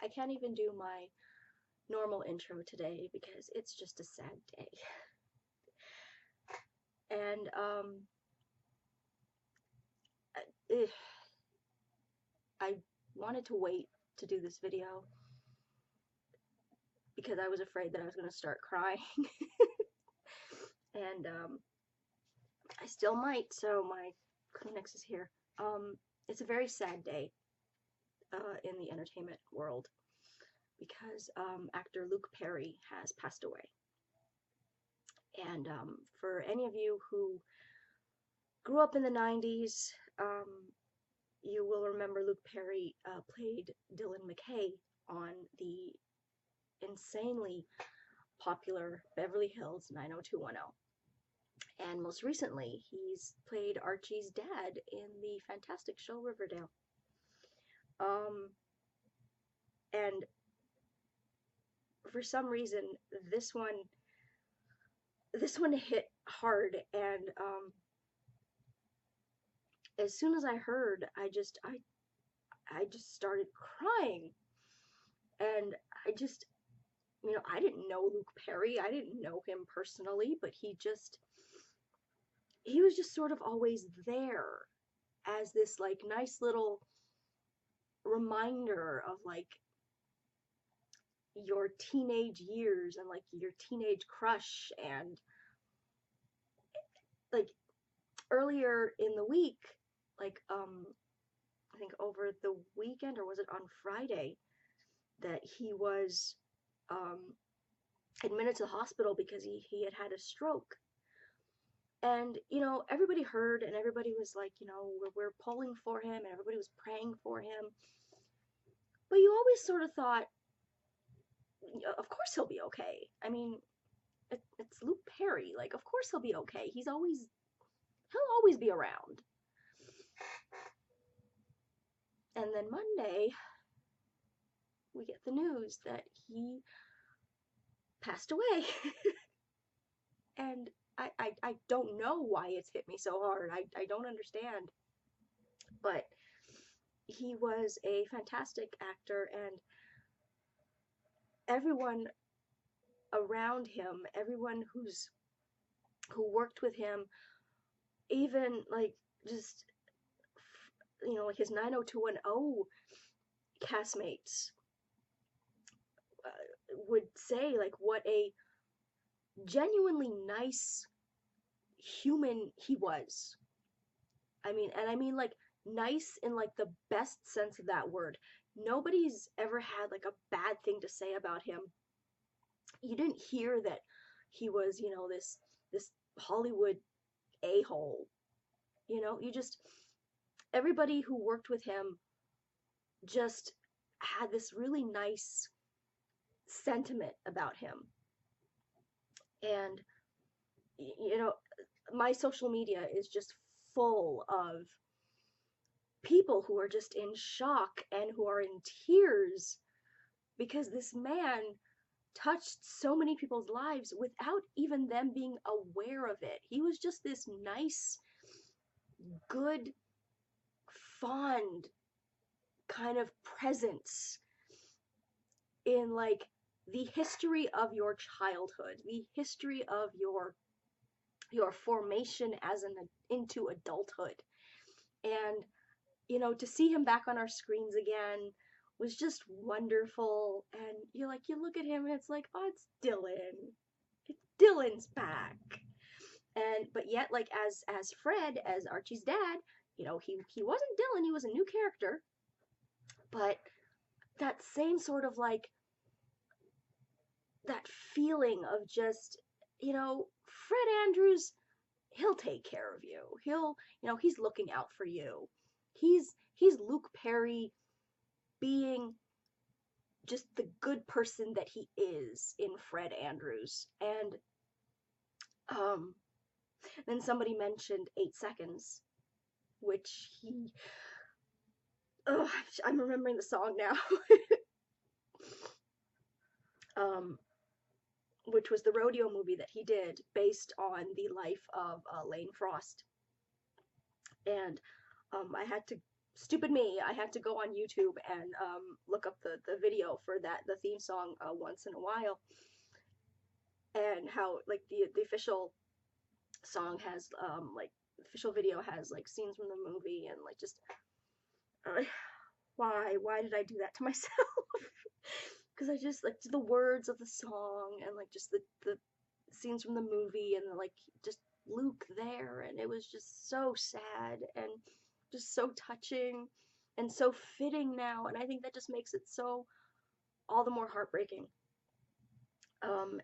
I can't even do my normal intro today because it's just a sad day. And eh, I wanted to wait to do this video because I was afraid that I was going to start crying. And I still might, so my Kleenex is here. It's a very sad day in the entertainment world because actor Luke Perry has passed away. And for any of you who grew up in the 90s, you will remember Luke Perry played Dylan McKay on the insanely popular Beverly Hills 90210. And most recently, he's played Archie's dad in the fantastic show Riverdale. Um, and for some reason, this one this one hit hard, and as soon as I heard, I just started crying, and I just I didn't know Luke Perry, I didn't know him personally, but he was just sort of always there as this like nice little reminder of like your teenage years and like your teenage crush. And like earlier in the week, like I think over the weekend, or was it on Friday, that he was um admitted to the hospital because he had had a stroke. And everybody heard, and everybody was like, we're pulling for him, and everybody was praying for him. But you always sort of thought, of course he'll be okay. I mean, it's Luke Perry. Like, of course he'll be okay. He'll always be around. And then Monday, we get the news that he passed away. And I don't know why it's hit me so hard. I don't understand. But he was a fantastic actor, and everyone around him, everyone who worked with him, even like just like his 90210 castmates would say like what a genuinely nice human he was. I mean like nice in like the best sense of that word. Nobody's ever had like a bad thing to say about him. You didn't hear that he was, this Hollywood a-hole. You just everybody who worked with him just had this really nice sentiment about him. And my social media is just full of people who are just in shock and who are in tears because this man touched so many people's lives without even them being aware of it. He was just this nice, good, fond kind of presence in like the history of your childhood, the history of your formation as into adulthood. And to see him back on our screens again was just wonderful. And you look at him and it's like, oh, it's Dylan. Dylan's back. And but yet, like as Fred, as Archie's dad, he wasn't Dylan, he was a new character. But that same sort of like that feeling of just, Fred Andrews, he'll take care of you. He's looking out for you. He's Luke Perry being just the good person that he is in Fred Andrews. And then somebody mentioned 8 Seconds, which I'm remembering the song now. Which was the rodeo movie that he did based on the life of Lane Frost. And I had to stupid me, I had to go on YouTube and look up the video for the theme song, Once in a While, and how like the official song has like official video has like scenes from the movie, and like just uh, why did I do that to myself? Because I just like the words of the song, and like just the scenes from the movie, and like just Luke there, and it was just so sad and just so touching and so fitting now, and I think that just makes it so all the more heartbreaking. And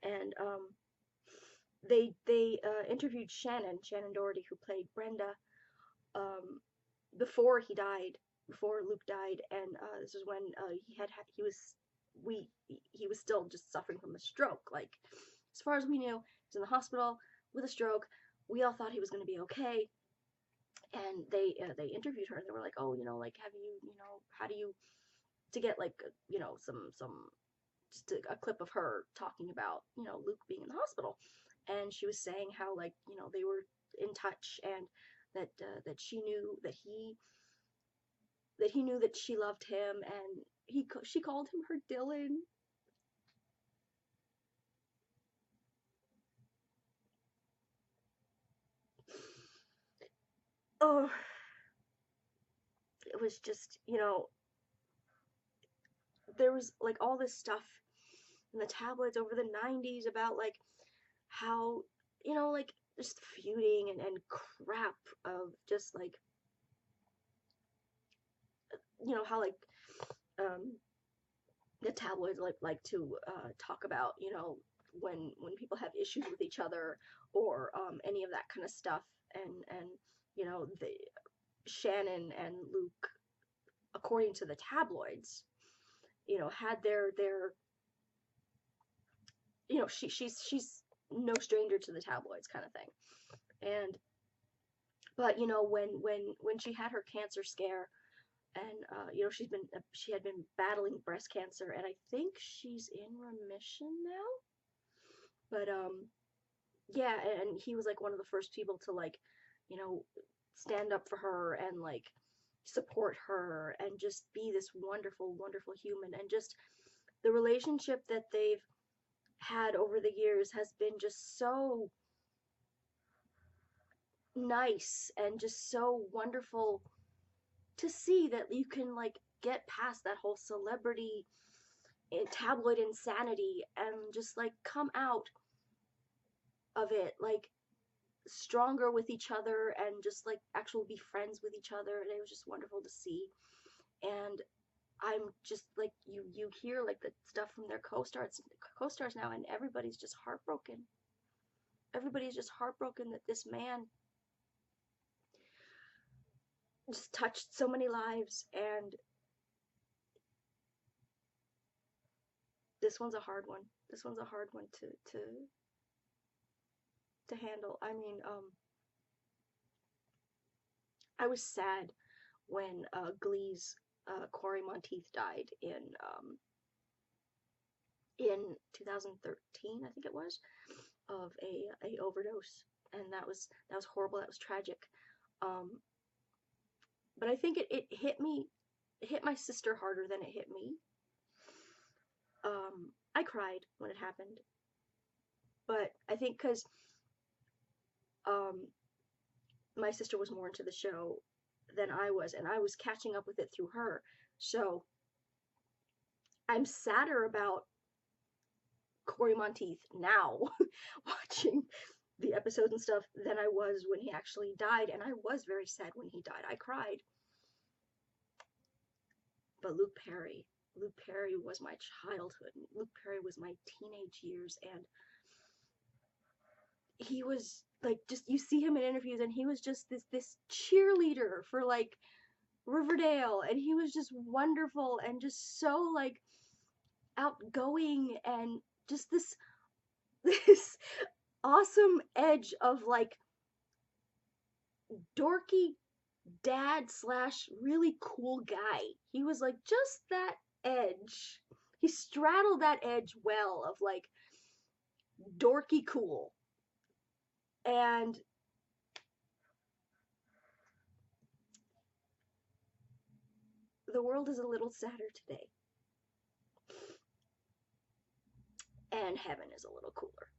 they interviewed Shannon Doherty, who played Brenda, um, before he died, before Luke died, and this is when he was still just suffering from a stroke. Like, as far as we knew, he was in the hospital with a stroke. We all thought he was going to be okay, and they interviewed her, and they were like, oh, like, have you, how do you, to get like, some just a clip of her talking about, Luke being in the hospital, and she was saying how, like, they were in touch, and that she knew that he knew that she loved him, and she called him her Dylan. Oh, it was just, there was like all this stuff in the tabloids over the 90s about like how, like just feuding and crap of just like, how like um the tabloids like to talk about, when people have issues with each other, or any of that kind of stuff, and the Shannon and Luke, according to the tabloids, had their she's no stranger to the tabloids kind of thing. And but when she had her cancer scare, and she had been battling breast cancer, and I think she's in remission now. But yeah, and he was like one of the first people to like, you know, stand up for her and like support her and just be this wonderful, wonderful human. And just the relationship that they've had over the years has been just so nice and just so wonderful to see that you can like get past that whole celebrity tabloid insanity and just like come out of it like stronger with each other, and just like actually be friends with each other, and it was just wonderful to see. And I'm just like, you hear like the stuff from their co-stars now, and everybody's just heartbroken. Everybody's just heartbroken that this man just touched so many lives, and this one's a hard one. This one's a hard one to handle. I mean, I was sad when Glee's Corey Monteith died in 2013, I think it was, of a overdose, and that was horrible. That was tragic. Um, but I think it hit me, it hit my sister harder than it hit me. I cried when it happened, but I think because um, my sister was more into the show than I was, and I was catching up with it through her. So I'm sadder about Corey Monteith now, watching the episodes and stuff, than I was when he actually died, and I was very sad when he died. I cried. But Luke Perry was my childhood. Luke Perry was my teenage years, and he was like, just, you see him in interviews, and he was just this cheerleader for like Riverdale, and he was just wonderful and just so like outgoing, and just this this awesome edge of like dorky dad slash really cool guy. He was like just that edge. He straddled that edge well of like dorky cool. And the world is a little sadder today. And heaven is a little cooler.